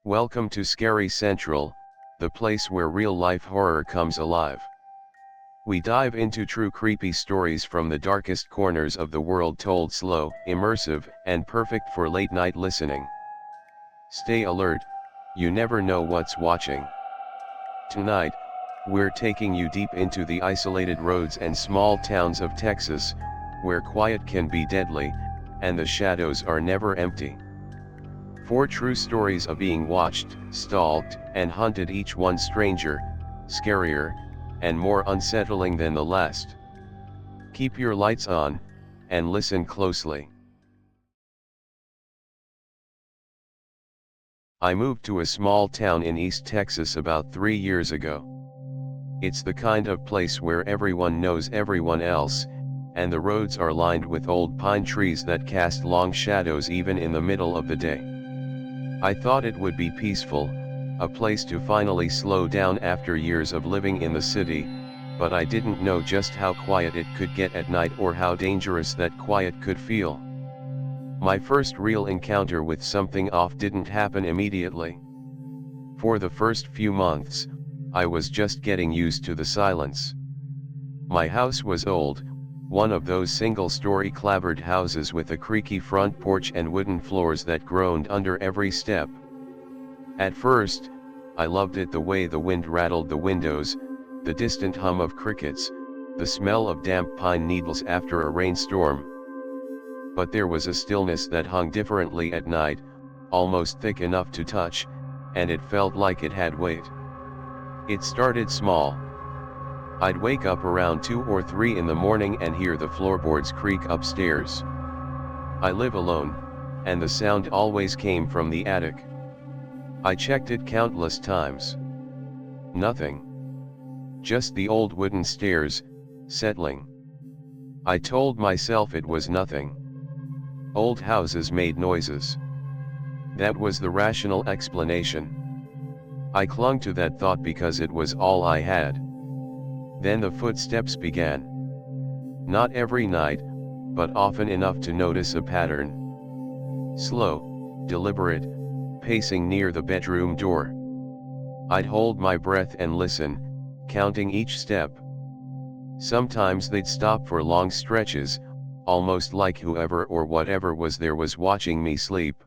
Welcome to Scary Central, the place where real-life horror comes alive. We dive into true creepy stories from the darkest corners of the world, told slow, immersive, and perfect for late-night listening. Stay alert, you never know what's watching. Tonight, we're taking you deep into the isolated roads and small towns of Texas, where quiet can be deadly, and the shadows are never empty. 4 true stories of being watched, stalked, and hunted, each one stranger, scarier, and more unsettling than the last. Keep your lights on, and listen closely. I moved to a small town in East Texas about 3 years ago. It's the kind of place where everyone knows everyone else, and the roads are lined with old pine trees that cast long shadows even in the middle of the day. I thought it would be peaceful, a place to finally slow down after years of living in the city, but I didn't know just how quiet it could get at night or how dangerous that quiet could feel. My first real encounter with something off didn't happen immediately. For the first few months, I was just getting used to the silence. My house was old, one of those single-story clapboard houses with a creaky front porch and wooden floors that groaned under every step. At first, I loved it, the way the wind rattled the windows, the distant hum of crickets, the smell of damp pine needles after a rainstorm. But there was a stillness that hung differently at night, almost thick enough to touch, and it felt like it had weight. It started small. I'd wake up around 2 or 3 in the morning and hear the floorboards creak upstairs. I live alone, and the sound always came from the attic. I checked it countless times. Nothing. Just the old wooden stairs, settling. I told myself it was nothing. Old houses made noises. That was the rational explanation. I clung to that thought because it was all I had. Then the footsteps began. Not every night, but often enough to notice a pattern. Slow, deliberate, pacing near the bedroom door. I'd hold my breath and listen, counting each step. Sometimes they'd stop for long stretches, almost like whoever or whatever was there was watching me sleep.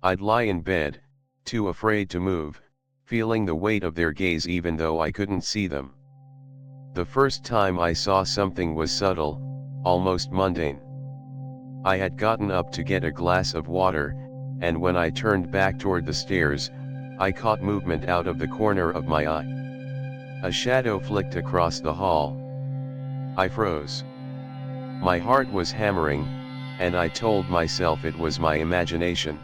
I'd lie in bed, too afraid to move, feeling the weight of their gaze even though I couldn't see them. The first time I saw something was subtle, almost mundane. I had gotten up to get a glass of water, and when I turned back toward the stairs, I caught movement out of the corner of my eye. A shadow flicked across the hall. I froze. My heart was hammering, and I told myself it was my imagination.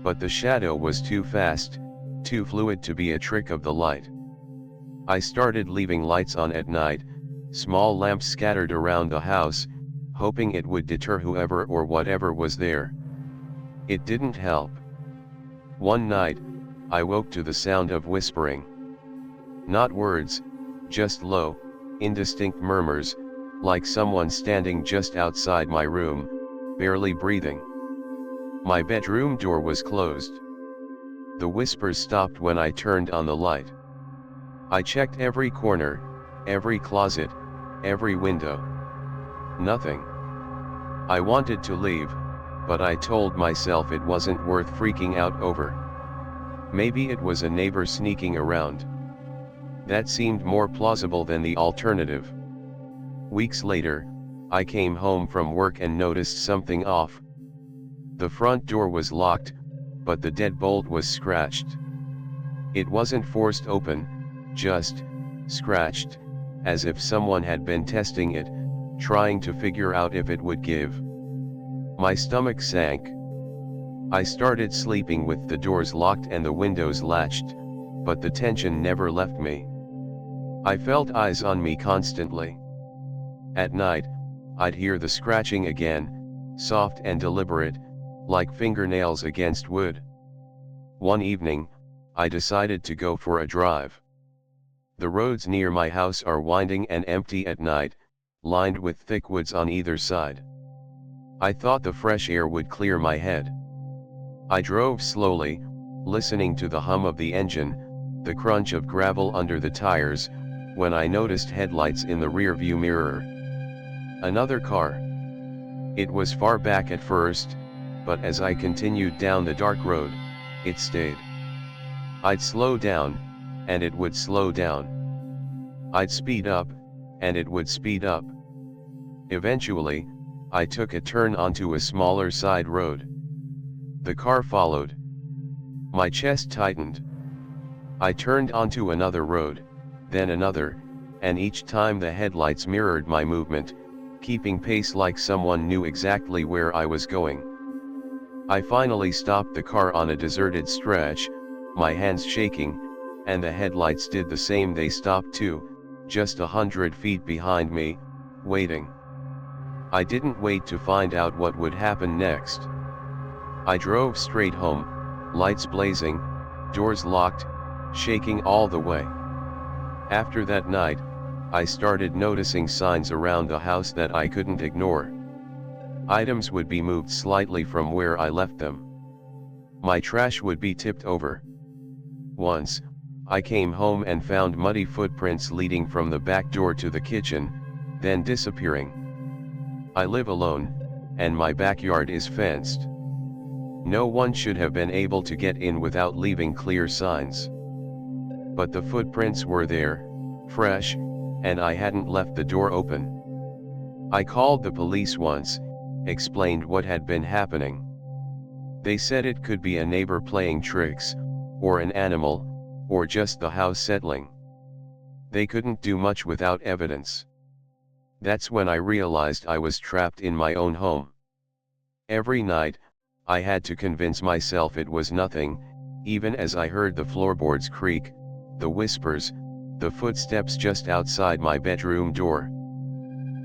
But the shadow was too fast, too fluid to be a trick of the light. I started leaving lights on at night, small lamps scattered around the house, hoping it would deter whoever or whatever was there. It didn't help. One night, I woke to the sound of whispering. Not words, just low, indistinct murmurs, like someone standing just outside my room, barely breathing. My bedroom door was closed. The whispers stopped when I turned on the light. I checked every corner, every closet, every window. Nothing. I wanted to leave, but I told myself it wasn't worth freaking out over. Maybe it was a neighbor sneaking around. That seemed more plausible than the alternative. Weeks later, I came home from work and noticed something off. The front door was locked, but the deadbolt was scratched. It wasn't forced open, just scratched, as if someone had been testing it, trying to figure out if it would give. My stomach sank. I started sleeping with the doors locked and the windows latched, but the tension never left me. I felt eyes on me constantly. At night, I'd hear the scratching again, soft and deliberate, like fingernails against wood. One evening, I decided to go for a drive. The roads near my house are winding and empty at night, lined with thick woods on either side. I thought the fresh air would clear my head. I drove slowly, listening to the hum of the engine, the crunch of gravel under the tires, when I noticed headlights in the rearview mirror. Another car. It was far back at first, but as I continued down the dark road, it stayed. I'd slow down, and it would slow down. I'd speed up, and it would speed up. Eventually, I took a turn onto a smaller side road. The car followed. My chest tightened. I turned onto another road, then another, and each time the headlights mirrored my movement, keeping pace like someone knew exactly where I was going. I finally stopped the car on a deserted stretch, my hands shaking, and the headlights did the same. They stopped too, just 100 feet behind me, waiting. I didn't wait to find out what would happen next. I drove straight home, lights blazing, doors locked, shaking all the way. After that night, I started noticing signs around the house that I couldn't ignore. Items would be moved slightly from where I left them. My trash would be tipped over. Once, I came home and found muddy footprints leading from the back door to the kitchen, then disappearing. I live alone, and my backyard is fenced. No one should have been able to get in without leaving clear signs. But the footprints were there, fresh, and I hadn't left the door open. I called the police once, explained what had been happening. They said it could be a neighbor playing tricks, or an animal, or just the house settling. They couldn't do much without evidence. That's when I realized I was trapped in my own home. Every night, I had to convince myself it was nothing, even as I heard the floorboards creak, the whispers, the footsteps just outside my bedroom door.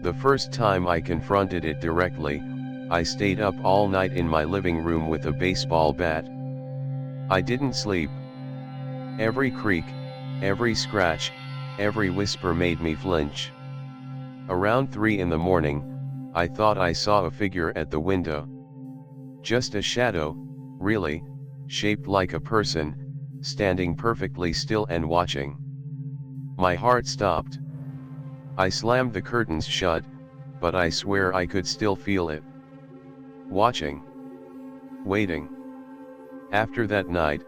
The first time I confronted it directly, I stayed up all night in my living room with a baseball bat. I didn't sleep. Every creak, every scratch, every whisper made me flinch. Around 3 in the morning, I thought I saw a figure at the window. Just a shadow, really, shaped like a person, standing perfectly still and watching. My heart stopped. I slammed the curtains shut, but I swear I could still feel it. Watching. Waiting. After that night,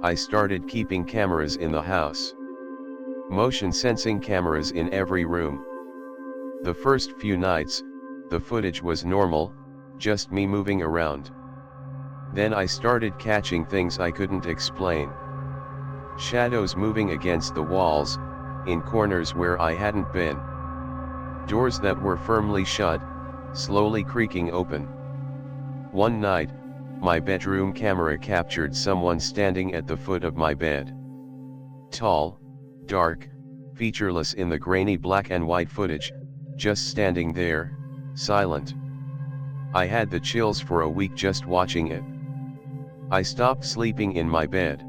I started keeping cameras in the house. Motion sensing cameras in every room. The first few nights, the footage was normal, just me moving around. Then I started catching things I couldn't explain. Shadows moving against the walls, in corners where I hadn't been. Doors that were firmly shut, slowly creaking open. One night, my bedroom camera captured someone standing at the foot of my bed. Tall, dark, featureless in the grainy black and white footage, just standing there, silent. I had the chills for a week just watching it. I stopped sleeping in my bed.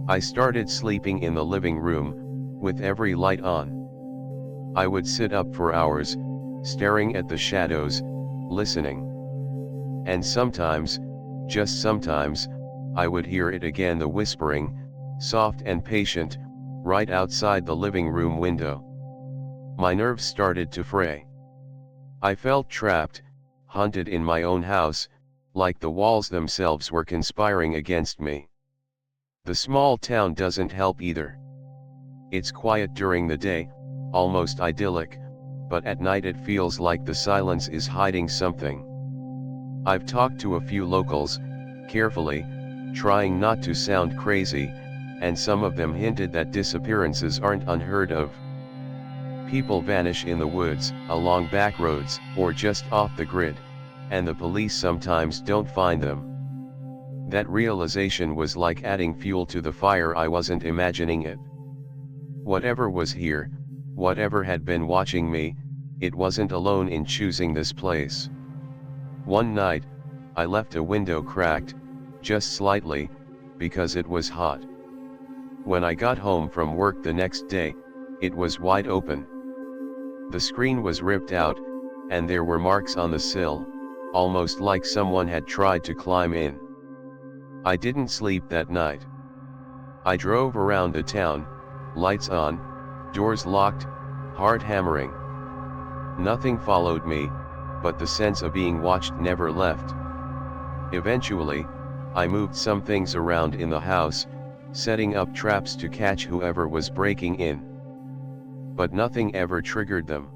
I started sleeping in the living room, with every light on. I would sit up for hours, staring at the shadows, listening. And sometimes, just sometimes, I would hear it again, the whispering, soft and patient, right outside the living room window. My nerves started to fray. I felt trapped, hunted in my own house, like the walls themselves were conspiring against me. The small town doesn't help either. It's quiet during the day, almost idyllic, but at night it feels like the silence is hiding something. I've talked to a few locals, carefully, trying not to sound crazy, and some of them hinted that disappearances aren't unheard of. People vanish in the woods, along back roads, or just off the grid, and the police sometimes don't find them. That realization was like adding fuel to the fire. I wasn't imagining it. Whatever was here, whatever had been watching me, it wasn't alone in choosing this place. One night, I left a window cracked, just slightly, because it was hot. When I got home from work the next day, it was wide open. The screen was ripped out, and there were marks on the sill, almost like someone had tried to climb in. I didn't sleep that night. I drove around the town, lights on, doors locked, hard hammering. Nothing followed me, but the sense of being watched never left. Eventually, I moved some things around in the house, setting up traps to catch whoever was breaking in. But nothing ever triggered them.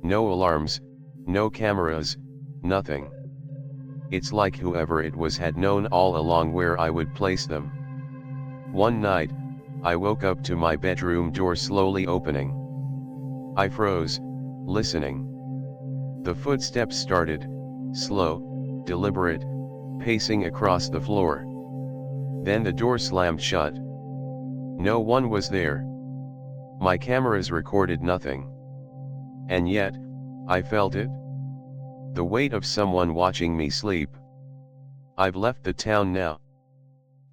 No alarms, no cameras, nothing. It's like whoever it was had known all along where I would place them. One night, I woke up to my bedroom door slowly opening. I froze, listening. The footsteps started, slow, deliberate, pacing across the floor. Then the door slammed shut. No one was there. My cameras recorded nothing. And yet, I felt it. The weight of someone watching me sleep. I've left the town now.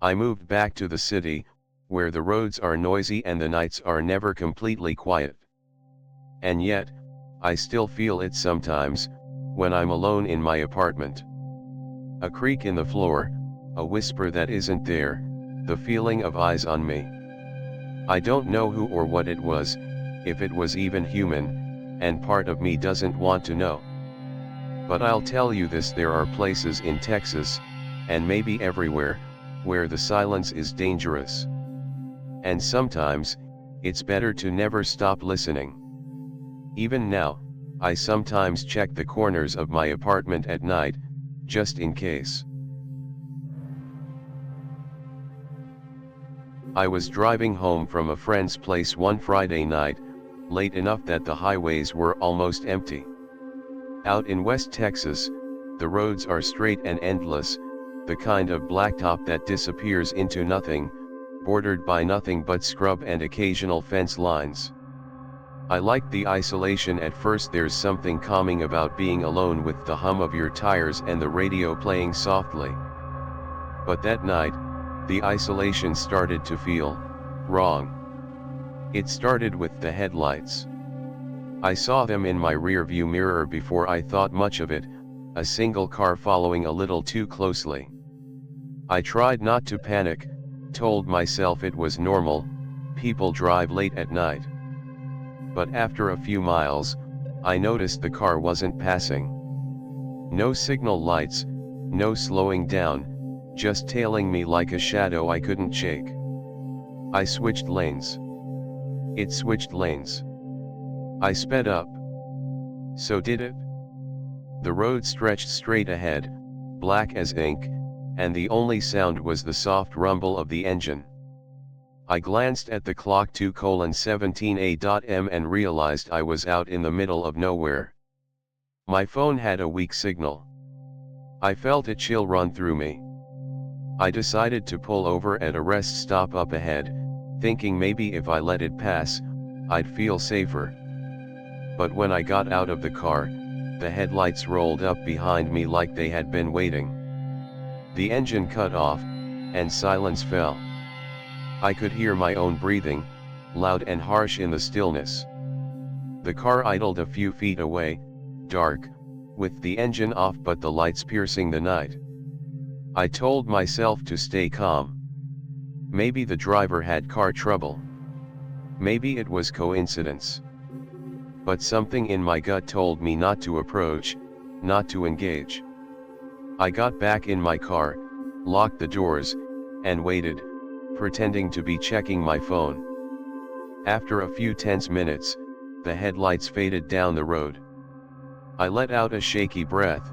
I moved back to the city, where the roads are noisy and the nights are never completely quiet. And yet, I still feel it sometimes, when I'm alone in my apartment. A creak in the floor, a whisper that isn't there, the feeling of eyes on me. I don't know who or what it was, if it was even human, and part of me doesn't want to know. But I'll tell you this: there are places in Texas, and maybe everywhere, where the silence is dangerous. And sometimes, it's better to never stop listening. Even now, I sometimes check the corners of my apartment at night, just in case. I was driving home from a friend's place one Friday night, late enough that the highways were almost empty. Out in West Texas, the roads are straight and endless, the kind of blacktop that disappears into nothing, bordered by nothing but scrub and occasional fence lines. I liked the isolation at first. There's something calming about being alone with the hum of your tires and the radio playing softly. But that night, the isolation started to feel wrong. It started with the headlights. I saw them in my rearview mirror before I thought much of it, a single car following a little too closely. I tried not to panic, told myself it was normal, people drive late at night. But after a few miles, I noticed the car wasn't passing. No signal lights, no slowing down, just tailing me like a shadow I couldn't shake. I switched lanes. It switched lanes. I sped up. So did it. The road stretched straight ahead, black as ink, and the only sound was the soft rumble of the engine. I glanced at the clock 2:17 a.m. and realized I was out in the middle of nowhere. My phone had a weak signal. I felt a chill run through me. I decided to pull over at a rest stop up ahead, thinking maybe if I let it pass, I'd feel safer. But when I got out of the car, the headlights rolled up behind me like they had been waiting. The engine cut off, and silence fell. I could hear my own breathing, loud and harsh in the stillness. The car idled a few feet away, dark, with the engine off but the lights piercing the night. I told myself to stay calm. Maybe the driver had car trouble. Maybe it was coincidence. But something in my gut told me not to approach, not to engage. I got back in my car, locked the doors, and waited, pretending to be checking my phone. After a few tense minutes, the headlights faded down the road. I let out a shaky breath,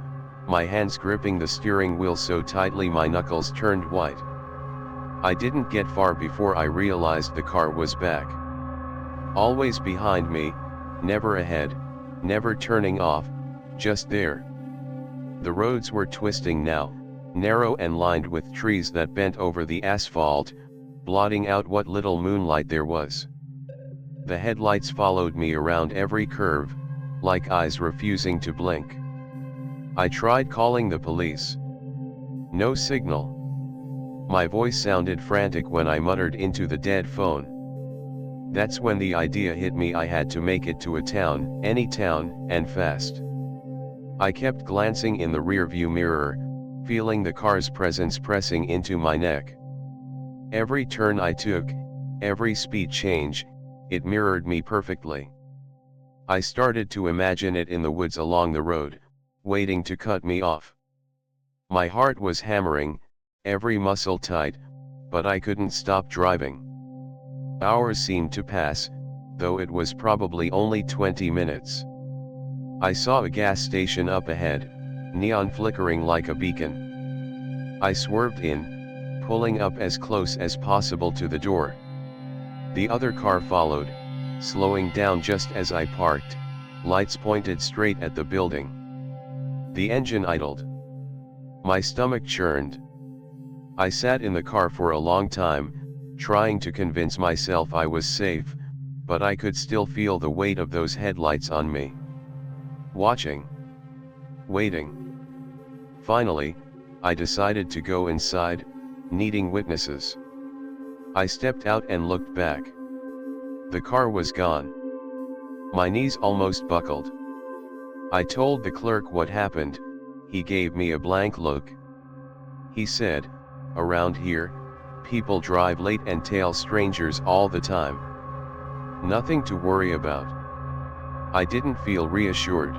my hands gripping the steering wheel so tightly my knuckles turned white. I didn't get far before I realized the car was back. Always behind me, never ahead, never turning off, just there. The roads were twisting now, narrow and lined with trees that bent over the asphalt, blotting out what little moonlight there was. The headlights followed me around every curve, like eyes refusing to blink. I tried calling the police. No signal. My voice sounded frantic when I muttered into the dead phone. That's when the idea hit me: I had to make it to a town, any town, and fast. I kept glancing in the rearview mirror, feeling the car's presence pressing into my neck. Every turn I took, every speed change, it mirrored me perfectly. I started to imagine it in the woods along the road, waiting to cut me off. My heart was hammering, every muscle tight, but I couldn't stop driving. Hours seemed to pass, though it was probably only 20 minutes. I saw a gas station up ahead, neon flickering like a beacon. I swerved in, pulling up as close as possible to the door. The other car followed, slowing down just as I parked, lights pointed straight at the building. The engine idled. My stomach churned. I sat in the car for a long time, trying to convince myself I was safe, but I could still feel the weight of those headlights on me. Watching. Waiting. Finally, I decided to go inside, needing witnesses. I stepped out and looked back. The car was gone. My knees almost buckled. I told the clerk what happened. He gave me a blank look. He said, "Around here, people drive late and tail strangers all the time. Nothing to worry about." I didn't feel reassured.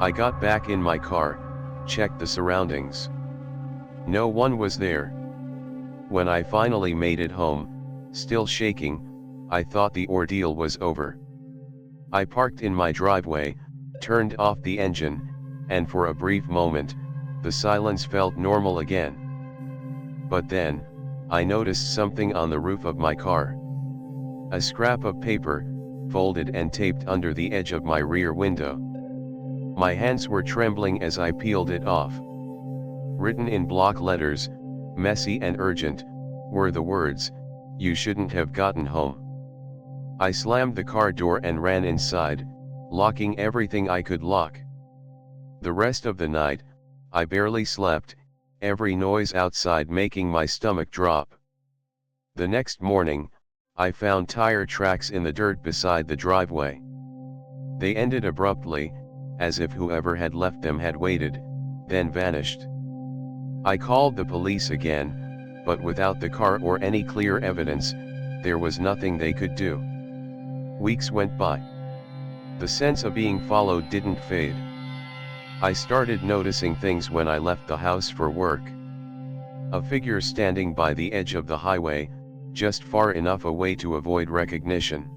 I got back in my car, checked the surroundings. No one was there. When I finally made it home, still shaking, I thought the ordeal was over. I parked in my driveway, turned off the engine, and for a brief moment, the silence felt normal again. But then, I noticed something on the roof of my car. A scrap of paper, folded and taped under the edge of my rear window. My hands were trembling as I peeled it off. Written in block letters, messy and urgent, were the words, "You shouldn't have gotten home." I slammed the car door and ran inside, locking everything I could lock. The rest of the night, I barely slept, every noise outside making my stomach drop. The next morning, I found tire tracks in the dirt beside the driveway. They ended abruptly, as if whoever had left them had waited, then vanished. I called the police again, but without the car or any clear evidence, there was nothing they could do. Weeks went by. The sense of being followed didn't fade. I started noticing things when I left the house for work. A figure standing by the edge of the highway, just far enough away to avoid recognition.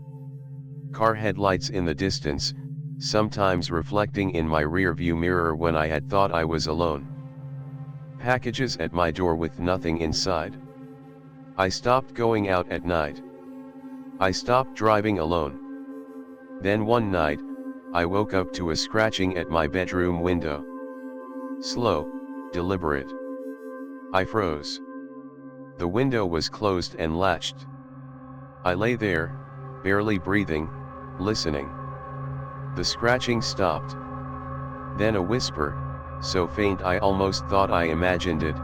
Car headlights in the distance, sometimes reflecting in my rear-view mirror when I had thought I was alone. Packages at my door with nothing inside. I stopped going out at night. I stopped driving alone. Then one night, I woke up to a scratching at my bedroom window. Slow, deliberate. I froze. The window was closed and latched. I lay there, barely breathing, listening. The scratching stopped. Then a whisper, so faint I almost thought I imagined it,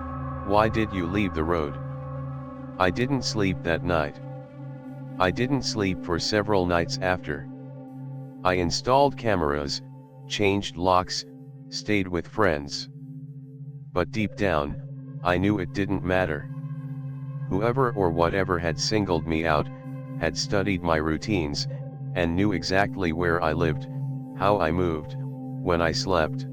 "Why did you leave the road?" I didn't sleep that night. I didn't sleep for several nights after. I installed cameras, changed locks, stayed with friends. But deep down, I knew it didn't matter. Whoever or whatever had singled me out, had studied my routines, and knew exactly where I lived, how I moved, when I slept.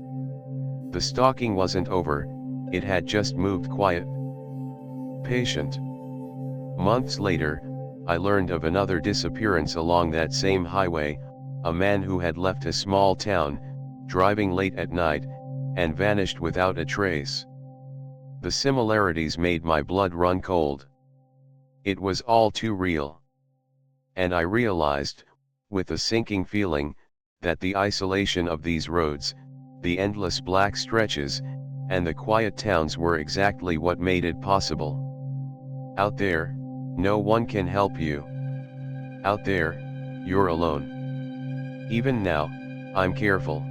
The stalking wasn't over, it had just moved quiet. Patient. Months later, I learned of another disappearance along that same highway, a man who had left a small town, driving late at night, and vanished without a trace. The similarities made my blood run cold. It was all too real. And I realized, with a sinking feeling, that the isolation of these roads, the endless black stretches, and the quiet towns were exactly what made it possible. Out there, no one can help you. Out there, you're alone. Even now, I'm careful.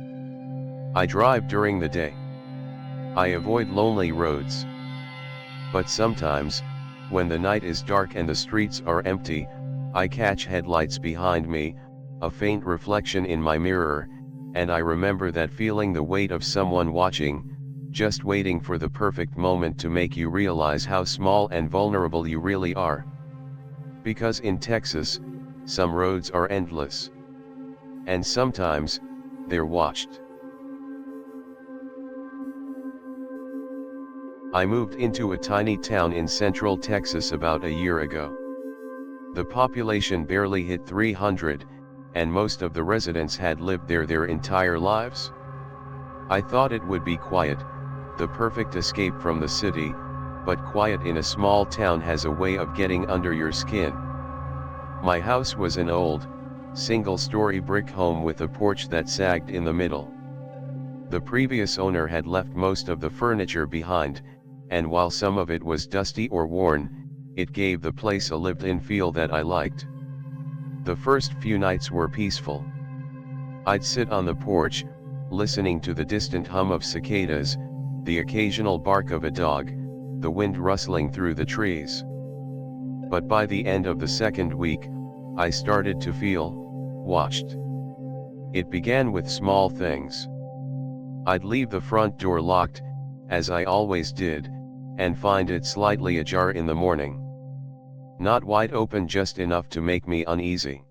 I drive during the day. I avoid lonely roads. But sometimes, when the night is dark and the streets are empty, I catch headlights behind me, a faint reflection in my mirror, and I remember that feeling, the weight of someone watching, just waiting for the perfect moment to make you realize how small and vulnerable you really are. Because in Texas, some roads are endless. And sometimes, they're watched. I moved into a tiny town in central Texas about a year ago. The population barely hit 300, and most of the residents had lived there their entire lives. I thought it would be quiet, the perfect escape from the city, but quiet in a small town has a way of getting under your skin. My house was an old, single-story brick home with a porch that sagged in the middle. The previous owner had left most of the furniture behind, and while some of it was dusty or worn, it gave the place a lived-in feel that I liked. The first few nights were peaceful. I'd sit on the porch, listening to the distant hum of cicadas, the occasional bark of a dog, the wind rustling through the trees. But by the end of the second week, I started to feel watched. It began with small things. I'd leave the front door locked, as I always did, and find it slightly ajar in the morning. Not wide open, just enough to make me uneasy.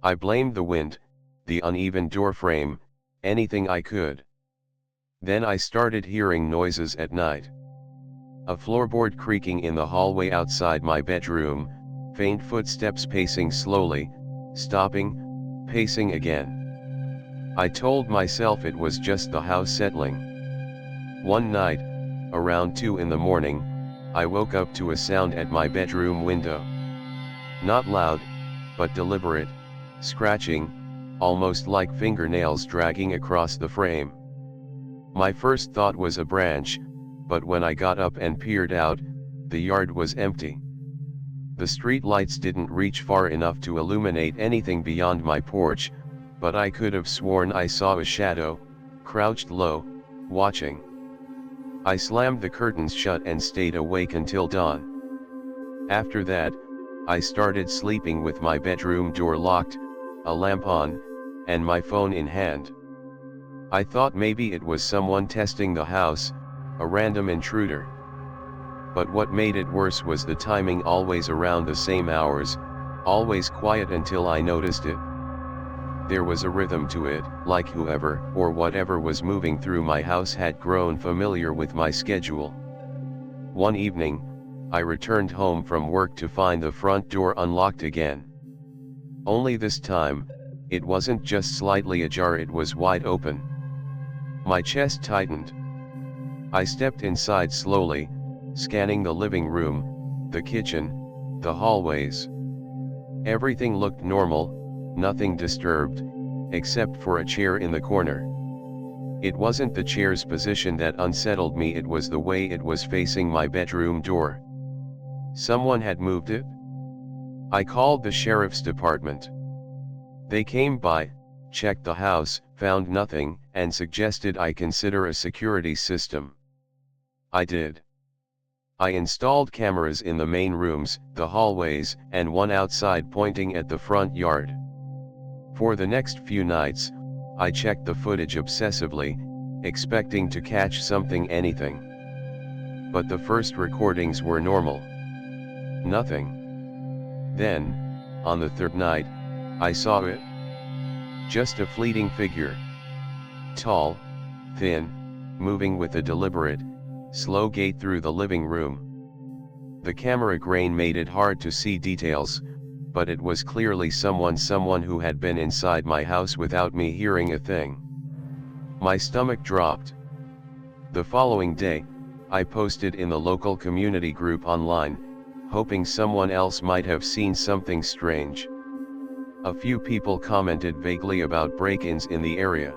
I blamed the wind, the uneven door frame, anything I could. Then I started hearing noises at night. A floorboard creaking in the hallway outside my bedroom, faint footsteps pacing slowly, stopping, pacing again. I told myself it was just the house settling. One night, around 2 in the morning, I woke up to a sound at my bedroom window. Not loud, but deliberate, scratching, almost like fingernails dragging across the frame. My first thought was a branch, but when I got up and peered out, the yard was empty. The street lights didn't reach far enough to illuminate anything beyond my porch, but I could have sworn I saw a shadow, crouched low, watching. I slammed the curtains shut and stayed awake until dawn. After that, I started sleeping with my bedroom door locked, a lamp on, and my phone in hand. I thought maybe it was someone testing the house, a random intruder. But what made it worse was the timing, always around the same hours, always quiet until I noticed it. There was a rhythm to it, like whoever or whatever was moving through my house had grown familiar with my schedule. One evening, I returned home from work to find the front door unlocked again. Only this time, it wasn't just slightly ajar, it was wide open. My chest tightened. I stepped inside slowly, scanning the living room, the kitchen, the hallways. Everything looked normal, nothing disturbed, except for a chair in the corner. It wasn't the chair's position that unsettled me, it was the way it was facing my bedroom door. Someone had moved it? I called the sheriff's department. They came by, checked the house, found nothing, and suggested I consider a security system. I did. I installed cameras in the main rooms, the hallways, and one outside pointing at the front yard. For the next few nights, I checked the footage obsessively, expecting to catch something, anything. But the first recordings were normal. Nothing. Then, on the third night, I saw it. Just a fleeting figure. Tall, thin, moving with a deliberate, slow gait through the living room. The camera grain made it hard to see details, but it was clearly someone who had been inside my house without me hearing a thing. My stomach dropped. The following day, I posted in the local community group online, hoping someone else might have seen something strange. A few people commented vaguely about break-ins in the area.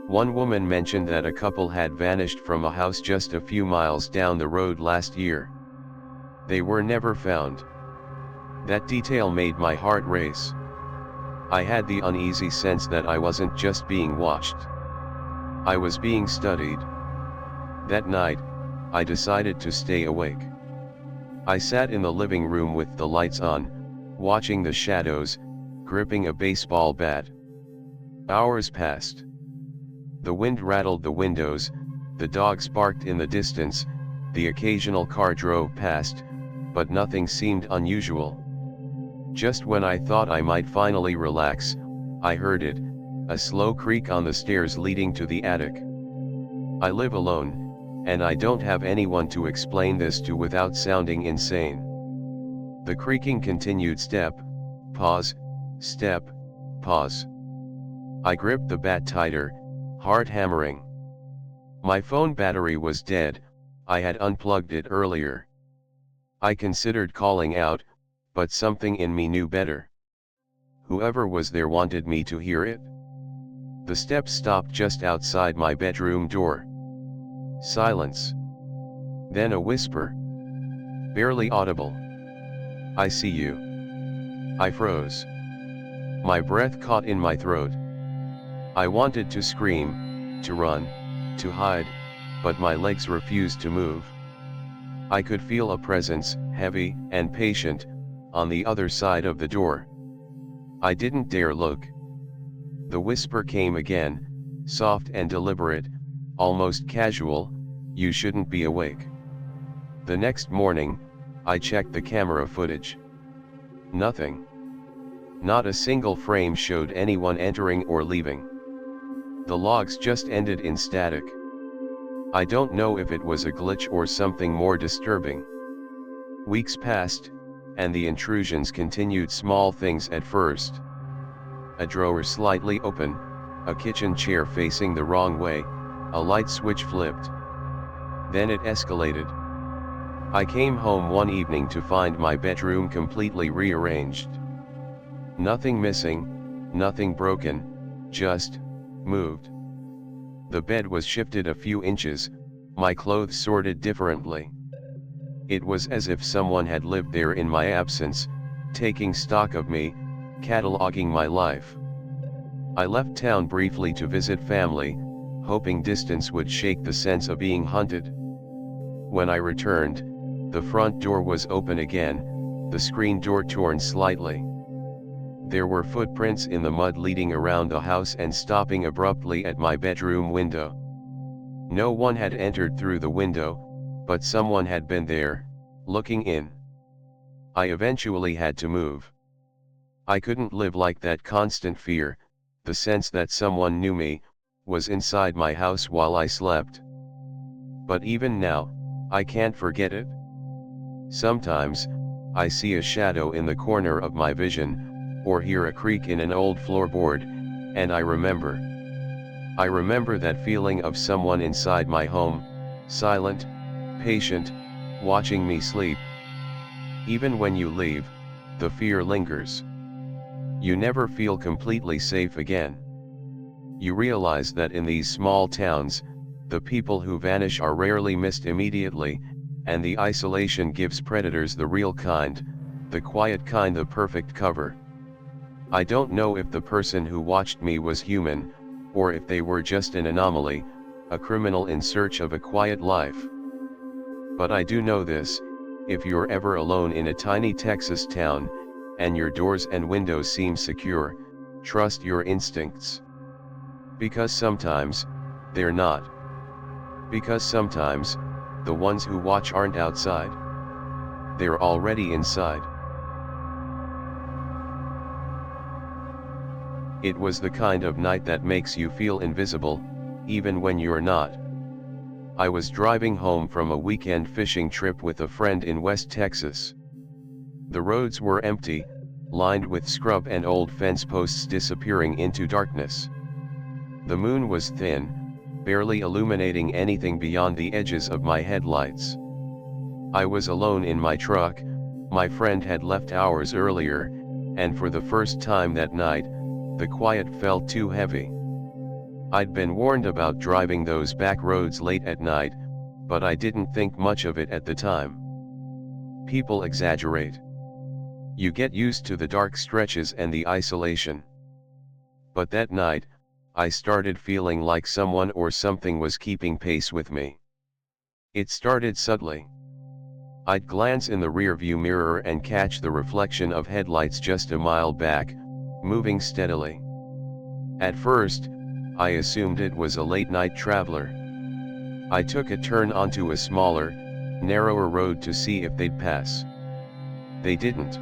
One woman mentioned that a couple had vanished from a house just a few miles down the road last year. They were never found. That detail made my heart race. I had the uneasy sense that I wasn't just being watched. I was being studied. That night, I decided to stay awake. I sat in the living room with the lights on, watching the shadows, gripping a baseball bat. Hours passed. The wind rattled the windows, The dogs barked in the distance, the occasional car drove past, but nothing seemed unusual. Just when I thought I might finally relax, I heard it, a slow creak on the stairs leading to the attic. I live alone, and I don't have anyone to explain this to without sounding insane. The creaking continued step, pause, step, pause. I gripped the bat tighter, heart hammering. My phone battery was dead, I had unplugged it earlier. I considered calling out, but something in me knew better. Whoever was there wanted me to hear it. The steps stopped just outside my bedroom door. Silence. Then a whisper. Barely audible. "I see you." I froze. My breath caught in my throat. I wanted to scream, to run, to hide, but my legs refused to move. I could feel a presence, heavy and patient, on the other side of the door. I didn't dare look. The whisper came again, soft and deliberate, almost casual, "You shouldn't be awake." The next morning, I checked the camera footage. Nothing. Not a single frame showed anyone entering or leaving. The logs just ended in static. I don't know if it was a glitch or something more disturbing. Weeks passed, and the intrusions continued. Small things at first. A drawer slightly open, a kitchen chair facing the wrong way, a light switch flipped. Then it escalated. I came home one evening to find my bedroom completely rearranged. Nothing missing, nothing broken, just moved. The bed was shifted a few inches, my clothes sorted differently. It was as if someone had lived there in my absence, taking stock of me, cataloging my life. I left town briefly to visit family, hoping distance would shake the sense of being hunted. When I returned, the front door was open again, the screen door torn slightly. There were footprints in the mud leading around the house and stopping abruptly at my bedroom window. No one had entered through the window, but someone had been there, looking in. I eventually had to move. I couldn't live like that. Constant fear, the sense that someone knew me, was inside my house while I slept. But even now, I can't forget it. Sometimes, I see a shadow in the corner of my vision, or hear a creak in an old floorboard, and I remember. I remember that feeling of someone inside my home, silent, patient, watching me sleep. Even when you leave, the fear lingers. You never feel completely safe again. You realize that in these small towns, the people who vanish are rarely missed immediately, and the isolation gives predators the real kind, the quiet kind, the perfect cover. I don't know if the person who watched me was human, or if they were just an anomaly, a criminal in search of a quiet life. But I do know this: if you're ever alone in a tiny Texas town, and your doors and windows seem secure, trust your instincts. Because sometimes, they're not. Because sometimes, the ones who watch aren't outside. They're already inside. It was the kind of night that makes you feel invisible, even when you're not. I was driving home from a weekend fishing trip with a friend in West Texas. The roads were empty, lined with scrub and old fence posts disappearing into darkness. The moon was thin, barely illuminating anything beyond the edges of my headlights. I was alone in my truck. My friend had left hours earlier, and for the first time that night, the quiet felt too heavy. I'd been warned about driving those back roads late at night, but I didn't think much of it at the time. People exaggerate. You get used to the dark stretches and the isolation. But that night, I started feeling like someone or something was keeping pace with me. It started subtly. I'd glance in the rearview mirror and catch the reflection of headlights just a mile back, moving steadily. At first, I assumed it was a late-night traveler. I took a turn onto a smaller, narrower road to see if they'd pass. They didn't.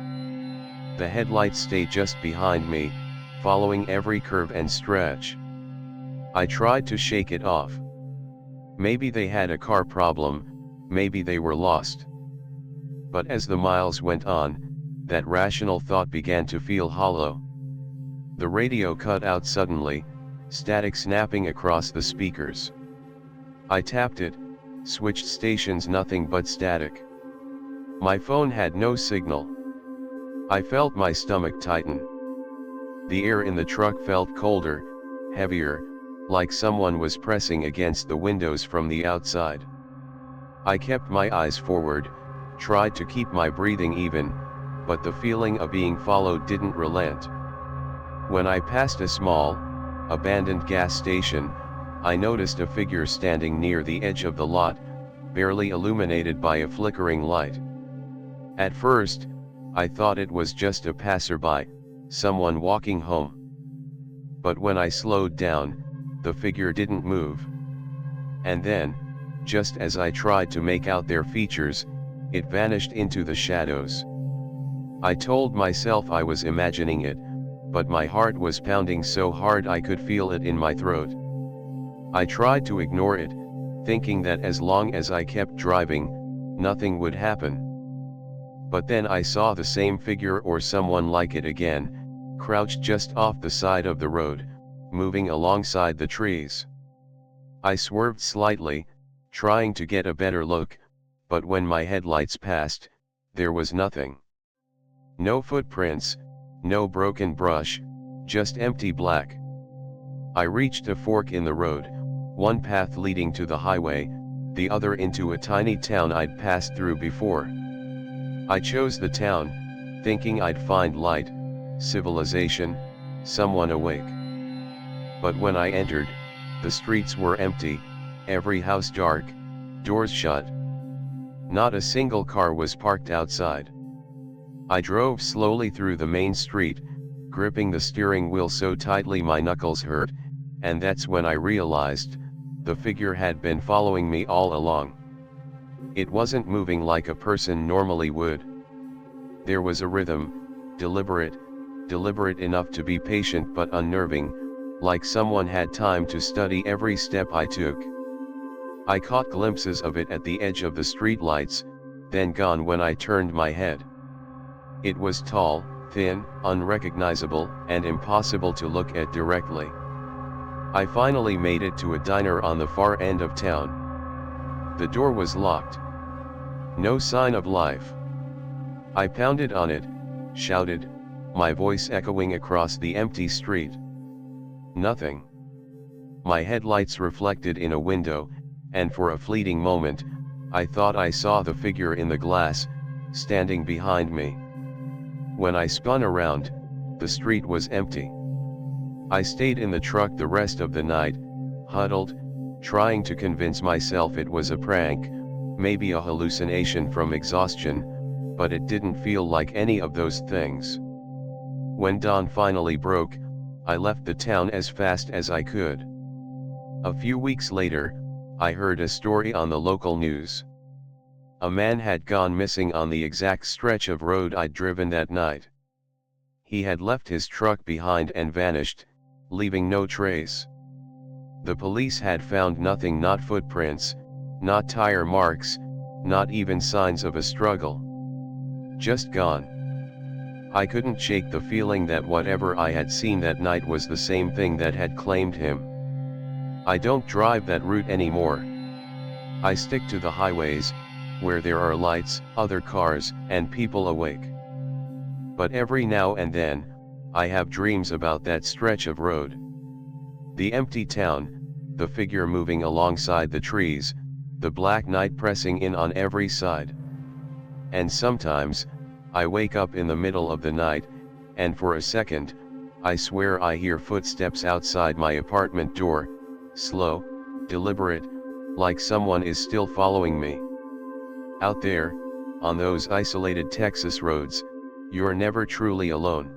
The headlights stayed just behind me, following every curve and stretch. I tried to shake it off. Maybe they had a car problem, maybe they were lost. But as the miles went on, that rational thought began to feel hollow. The radio cut out suddenly, static snapping across the speakers. I tapped it, switched stations, nothing but static. My phone had no signal. I felt my stomach tighten. The air in the truck felt colder, heavier, like someone was pressing against the windows from the outside. I kept my eyes forward, tried to keep my breathing even, but the feeling of being followed didn't relent. When I passed a small, abandoned gas station, I noticed a figure standing near the edge of the lot, barely illuminated by a flickering light. At first, I thought it was just a passerby, someone walking home. But when I slowed down, the figure didn't move. And then, just as I tried to make out their features, it vanished into the shadows. I told myself I was imagining it, but my heart was pounding so hard I could feel it in my throat. I tried to ignore it, thinking that as long as I kept driving, nothing would happen. But then I saw the same figure or someone like it again, crouched just off the side of the road, moving alongside the trees. I swerved slightly, trying to get a better look, but when my headlights passed, there was nothing. No footprints, no broken brush, just empty black. I reached a fork in the road, one path leading to the highway, the other into a tiny town I'd passed through before. I chose the town, thinking I'd find light, civilization, someone awake. But when I entered, the streets were empty, every house dark, doors shut. Not a single car was parked outside. I drove slowly through the main street, gripping the steering wheel so tightly my knuckles hurt, and that's when I realized, the figure had been following me all along. It wasn't moving like a person normally would. There was a rhythm, deliberate enough to be patient but unnerving, like someone had time to study every step I took. I caught glimpses of it at the edge of the streetlights, then gone when I turned my head. It was tall, thin, unrecognizable, and impossible to look at directly. I finally made it to a diner on the far end of town. The door was locked. No sign of life. I pounded on it, shouted, my voice echoing across the empty street. Nothing. My headlights reflected in a window, and for a fleeting moment, I thought I saw the figure in the glass, standing behind me. When I spun around, the street was empty. I stayed in the truck the rest of the night, huddled, trying to convince myself it was a prank, maybe a hallucination from exhaustion, but it didn't feel like any of those things. When dawn finally broke, I left the town as fast as I could. A few weeks later, I heard a story on the local news. A man had gone missing on the exact stretch of road I'd driven that night. He had left his truck behind and vanished, leaving no trace. The police had found nothing, not footprints, not tire marks, not even signs of a struggle. Just gone. I couldn't shake the feeling that whatever I had seen that night was the same thing that had claimed him. I don't drive that route anymore. I stick to the highways, where there are lights, other cars, and people awake. But every now and then, I have dreams about that stretch of road. The empty town, the figure moving alongside the trees, the black night pressing in on every side. And sometimes, I wake up in the middle of the night, and for a second, I swear I hear footsteps outside my apartment door, slow, deliberate, like someone is still following me. Out there, on those isolated Texas roads, you're never truly alone.